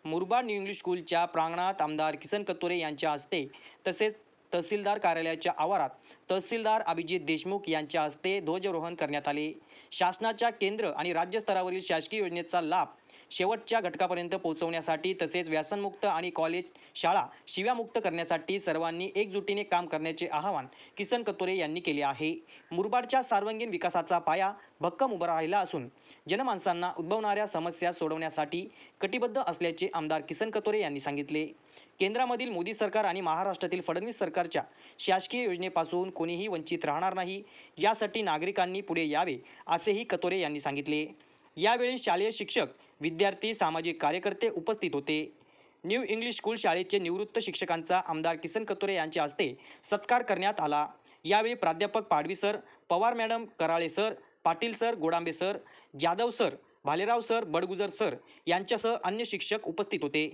Murbad new English स्कूलच्या प्रांगणात आमदार किसन कत्तोरे यांच्या हस्ते तसेच तहसीलदार कार्यालयाच्या आवारात तहसीलदार अभिजित देशमुख यांच्या हस्ते ध्वजारोहण करण्यात आले। शासनाच्या केंद्र आणि राज्य स्तरावरील शासकीय योजनेचा लाभ शेवटच्या घटकापर्यंत पोहोचवण्यासाठी तसेच व्यसनमुक्त आणि कॉलेज शाळा शिव्यामुक्त करण्यासाठी सर्वांनी एकजुटीने काम करण्याचे आवाहन किसन कत्तोरे यांनी केले आहे। मुरबाडच्या सर्वांगीण विकासाचा पाया भक्कम उभा राहिला असून जनमानसांना उद्भवणाऱ्या समस्या सोडवण्यासाठी कटिबद्ध असल्याचे आमदार किसन कत्तोरे यांनी सांगितले। केंद्रामधील मोदी सरकार आणि महाराष्ट्रातील फडणवीस सरकारच्या शासकीय योजनेपासून कोणीही वंचित राहणार नाही, यासाठी नागरिकांनी पुढे यावे असेही कत्तोरे यांनी सांगितले। यावेळी शालेय शिक्षक, विद्यार्थी, सामाजिक कार्यकर्ते उपस्थित होते। न्यू इंग्लिश स्कूल शाळेचे निवृत्त शिक्षकांचा आमदार किसन कत्तोरे यांच्या हस्ते सत्कार करण्यात आला। यावेळी प्राध्यापक Padvi sir, Pawar madam, Karale sir, Patil sir, Godambe sir, Jadhav sir, Bhalerao sir, Badgujar sir यांच्यासह अन्य शिक्षक उपस्थित होते।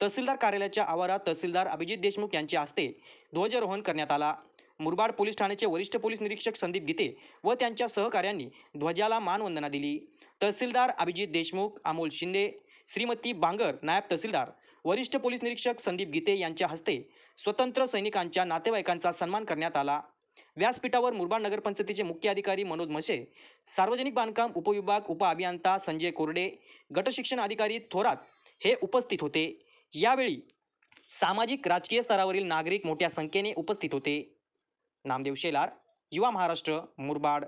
तहसीलदार कार्यालयाच्या आवारात तहसीलदार अभिजित देशमुख यांच्या हस्ते ध्वजारोहण करण्यात आला। मुरबाड पोलीस ठाण्याचे वरिष्ठ पोलीस निरीक्षक संदीप गीते व त्यांच्या सहकाऱ्यांनी ध्वजाला मानवंदना दिली। तहसीलदार अभिजित देशमुख, अमोल शिंदे, श्रीमती बांगर, नायब तहसीलदार, वरिष्ठ पोलीस निरीक्षक संदीप गीते यांच्या हस्ते स्वतंत्र सैनिकांच्या नातेवाईकांचा सन्मान करण्यात आला। व्यासपीठावर मुरबाड नगरपंचायतीचे मुख्य अधिकारी मनोज म्हसे, सार्वजनिक बांधकाम उपविभाग उपअभियंता संजय कोरडे, गटशिक्षण अधिकारी थोरात हे उपस्थित होते। यावेळी सामाजिक राजकीय स्तरावरील नागरिक मोठ्या संख्येने उपस्थित होते। नामदेव शेलार, युवा महाराष्ट्र, मुरबाड।